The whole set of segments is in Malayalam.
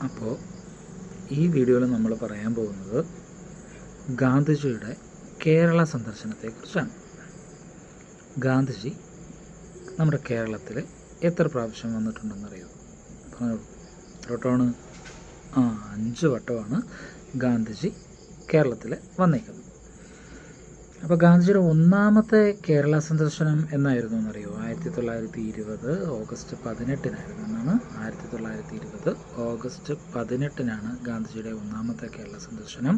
അപ്പോൾ ഈ വീഡിയോയിൽ നമ്മൾ പറയാൻ പോകുന്നത് ഗാന്ധിജിയുടെ കേരള സന്ദർശനത്തെക്കുറിച്ചാണ്. ഗാന്ധിജി നമ്മുടെ കേരളത്തിൽ എത്ര പ്രാവശ്യം വന്നിട്ടുണ്ടെന്നറിയോ? പറഞ്ഞോളൂ. എത്ര വട്ടമാണ്? 5 വട്ടമാണ് ഗാന്ധിജി കേരളത്തിൽ വന്നേക്കുന്നത്. അപ്പോൾ ഗാന്ധിജിയുടെ ഒന്നാമത്തെ കേരള സന്ദർശനം എന്നായിരുന്നു എന്നറിയോ? 1920 ഓഗസ്റ്റ് 18 എന്നാണ്. 1920 ഓഗസ്റ്റ് 18 ഗാന്ധിജിയുടെ ഒന്നാമത്തെ കേരള സന്ദർശനം.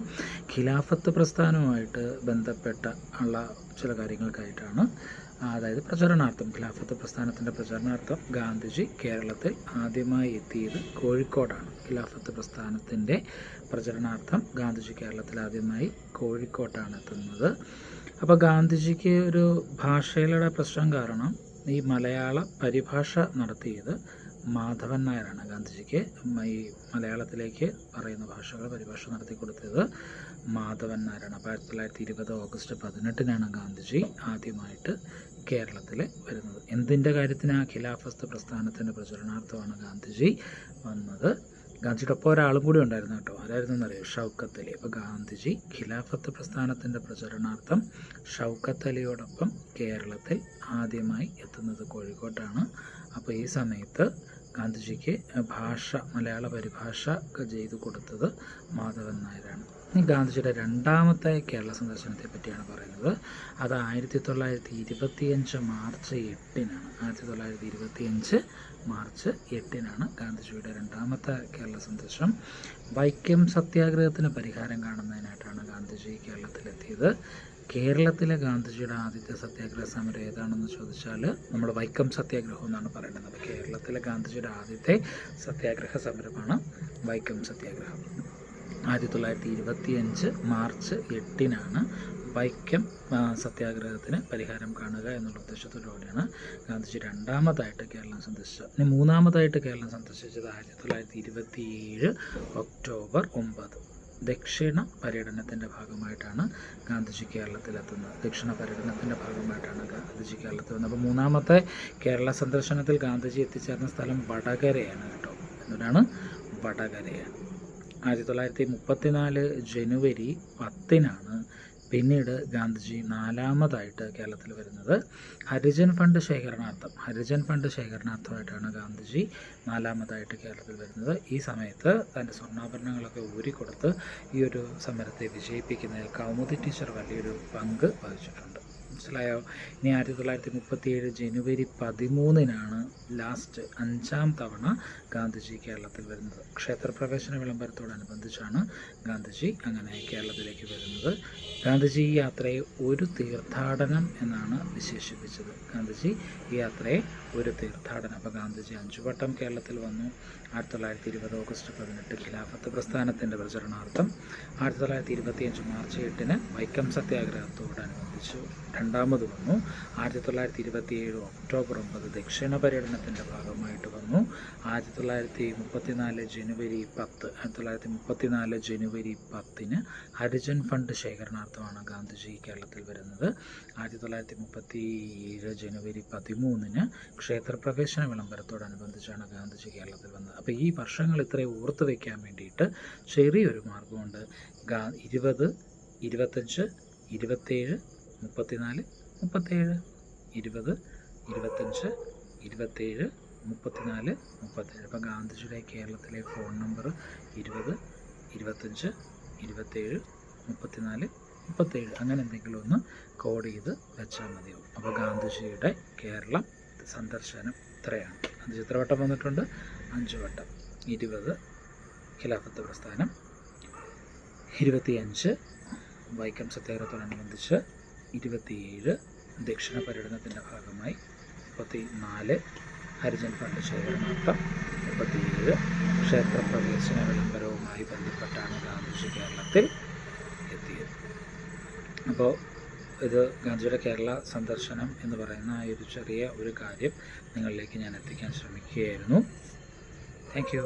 ഖിലാഫത്ത് പ്രസ്ഥാനവുമായിട്ട് ബന്ധപ്പെട്ട ഉള്ള ചില കാര്യങ്ങൾക്കായിട്ടാണ്. അതായത് പ്രചരണാർത്ഥം, ഖിലാഫത്ത് പ്രസ്ഥാനത്തിൻ്റെ പ്രചരണാർത്ഥം ഗാന്ധിജി കേരളത്തിൽ ആദ്യമായി എത്തിയത് കോഴിക്കോടാണ്. ഖിലാഫത്ത് പ്രസ്ഥാനത്തിൻ്റെ പ്രചരണാർത്ഥം ഗാന്ധിജി കേരളത്തിൽ ആദ്യമായി കോഴിക്കോട്ടാണ് എത്തുന്നത്. അപ്പോൾ ഗാന്ധിജിക്ക് ഒരു ഭാഷയുടെ പ്രശ്നം കാരണം ഈ മലയാള പരിഭാഷ നടത്തിയത് മാധവൻ നായരാണ്. ഗാന്ധിജിക്ക് ഈ മലയാളത്തിലേക്ക് പറയുന്ന ഭാഷകൾ പരിഭാഷ നടത്തി കൊടുത്തത് മാധവൻ നായരാണ്. അപ്പോൾ 1920 ഓഗസ്റ്റ് 18 ഗാന്ധിജി ആദ്യമായിട്ട് കേരളത്തിൽ വരുന്നത്. എന്തിൻ്റെ കാര്യത്തിനാണ്? ഖിലാഫത്ത് പ്രസ്ഥാനത്തിൻ്റെ പ്രചരണാർത്ഥമാണ് ഗാന്ധിജി വന്നത്. ഗാന്ധിജിയുടെ ഒപ്പം ഒരാളും കൂടി ഉണ്ടായിരുന്നു കേട്ടോ. ആരായിരുന്നെന്നറിയോ? ഷൗക്കത്ത് അലി. അപ്പോൾ ഗാന്ധിജി ഖിലാഫത്ത് പ്രസ്ഥാനത്തിൻ്റെ പ്രചരണാർത്ഥം ഷൗക്കത്ത് അലിയോടൊപ്പം കേരളത്തിൽ ആദ്യമായി എത്തുന്നത് കോഴിക്കോട്ടാണ്. അപ്പോൾ ഈ സമയത്ത് ഗാന്ധിജിക്ക് മലയാള പരിഭാഷ ചെയ്തു കൊടുത്തത് മാധവൻ നായരാണ്. ഈ ഗാന്ധിജിയുടെ രണ്ടാമത്തെ കേരള സന്ദർശനത്തെ പറ്റിയാണ് പറയുന്നത്. അത് 1925 മാർച്ച് 8 1925 മാർച്ച് 8 ഗാന്ധിജിയുടെ രണ്ടാമത്തെ കേരള സന്ദർശനം. വൈക്കം സത്യാഗ്രഹത്തിന് പരിഹാരം കാണുന്നതിനായിട്ടാണ് ഗാന്ധിജി കേരളത്തിലെത്തിയത്. കേരളത്തിലെ ഗാന്ധിജിയുടെ ആദ്യത്തെ സത്യാഗ്രഹ സമരം ഏതാണെന്ന് ചോദിച്ചാൽ നമ്മൾ വൈക്കം സത്യാഗ്രഹം എന്നാണ് പറയുന്നത്. അപ്പോൾ കേരളത്തിലെ ഗാന്ധിജിയുടെ ആദ്യത്തെ സത്യാഗ്രഹ സമരമാണ് വൈക്കം സത്യാഗ്രഹം. 1925 മാർച്ച് 8 വൈക്കം സത്യാഗ്രഹത്തിന് പരിഹാരം കാണുക എന്നുള്ള ഉദ്ദേശത്തോടുകൂടിയാണ് ഗാന്ധിജി രണ്ടാമതായിട്ട് കേരളം സന്ദർശിച്ചത്. ഇനി മൂന്നാമതായിട്ട് കേരളം സന്ദർശിച്ചത് 1927 ഒക്ടോബർ 9 ദക്ഷിണ പര്യടനത്തിൻ്റെ ഭാഗമായിട്ടാണ് ഗാന്ധിജി കേരളത്തിലെത്തുന്നത്. ദക്ഷിണ പര്യടനത്തിൻ്റെ ഭാഗമായിട്ടാണ് ഗാന്ധിജി കേരളത്തിൽ വന്നത്. അപ്പോൾ മൂന്നാമത്തെ കേരള സന്ദർശനത്തിൽ ഗാന്ധിജി എത്തിച്ചേർന്ന സ്ഥലം വടകരയാണ് കേട്ടോ. എന്നതാണ് വടകരയാണ്. 1934 ജനുവരി 10 പിന്നീട് ഗാന്ധിജി നാലാമതായിട്ട് കേരളത്തിൽ വരുന്നത്. ഹരിജൻ ഫണ്ട് ശേഖരണാർത്ഥമായിട്ടാണ് ഗാന്ധിജി നാലാമതായിട്ട് കേരളത്തിൽ വരുന്നത്. ഈ സമയത്ത് തൻ്റെ സ്വർണ്ണാഭരണങ്ങളൊക്കെ ഊരിക്കൊടുത്ത് ഈ ഒരു സമരത്തെ വിജയിപ്പിക്കുന്നതിൽ കൗമുദി ടീച്ചർ വലിയൊരു പങ്ക് വഹിച്ചിട്ടുണ്ട്. മനസ്സിലായോ? ഇനി 1937 ജനുവരി 13 ലാസ്റ്റ് 5ാം തവണ ഗാന്ധിജി കേരളത്തിൽ വരുന്നത്. ക്ഷേത്രപ്രവേശന വിളംബരത്തോടനുബന്ധിച്ചാണ് ഗാന്ധിജി അങ്ങനെ കേരളത്തിലേക്ക് വരുന്നത്. ഗാന്ധിജി ഈ യാത്രയെ ഒരു തീർത്ഥാടനം എന്നാണ് വിശേഷിപ്പിച്ചത്. ഗാന്ധിജി ഈ യാത്രയെ ഒരു തീർത്ഥാടനം. അപ്പോൾ ഗാന്ധിജി 5 വട്ടം കേരളത്തിൽ വന്നു. 1920 ഓഗസ്റ്റ് 18 ഖിലാഫത്ത് പ്രസ്ഥാനത്തിൻ്റെ പ്രചരണാർത്ഥം. 1925 മാർച്ച് 8 വൈക്കം സത്യാഗ്രഹത്തോടനുബന്ധിച്ചു രണ്ടാമത് വന്നു. 1927 ഒക്ടോബർ 9 ദക്ഷിണ പര്യടനത്തിൻ്റെ ഭാഗമായിട്ട് വന്നു. 1934 ജനുവരി 10 ഹരിജൻ ഫണ്ട് ശേഖരണാർത്ഥമാണ് ഗാന്ധിജി കേരളത്തിൽ വരുന്നത്. 1937 ജനുവരി 13 ക്ഷേത്രപ്രവേശന വിളംബരത്തോടനുബന്ധിച്ചാണ് ഗാന്ധിജി കേരളത്തിൽ വന്നത്. അപ്പോൾ ഈ വർഷങ്ങൾ ഇത്രയും ഓർത്തു വയ്ക്കാൻ വേണ്ടിയിട്ട് ചെറിയൊരു മാർഗമുണ്ട്. 20, 25, 27, 34, 37 20, 25, 27, 34, 37. അപ്പോൾ ഗാന്ധിജിയുടെ കേരളത്തിലെ ഫോൺ നമ്പർ 20, 25, 27, 34, 37 അങ്ങനെ എന്തെങ്കിലും ഒന്ന് കോഡ് ചെയ്ത് വെച്ചാൽ മതിയാവും. അപ്പോൾ ഗാന്ധിജിയുടെ കേരളം സന്ദർശനം ഇത്രയാണ്. ഗാന്ധിജി എത്ര വട്ടം വന്നിട്ടുണ്ട്? 5 വട്ടം. 20 ഖിലാഫത്ത് പ്രസ്ഥാനം, 25 വൈക്കം സത്യാഗ്രഹത്തോടനുബന്ധിച്ച്, 27 ദക്ഷിണ പര്യടനത്തിൻ്റെ ഭാഗമായി, 34 ഹരിജൻ ഫണ്ട് ശേഖരണാർത്ഥം, 37 ക്ഷേത്രപ്രവേശന വിളംബരവുമായി ബന്ധപ്പെട്ടാണ് ഗാന്ധിജി കേരളത്തിൽ എത്തിയത്. അപ്പോൾ ഇത് ഗാന്ധിജിയുടെ കേരള സന്ദർശനം എന്ന് പറയുന്ന ഈ ഒരു ചെറിയ ഒരു കാര്യം നിങ്ങളിലേക്ക് ഞാൻ എത്തിക്കാൻ ശ്രമിക്കുകയായിരുന്നു. Thank you.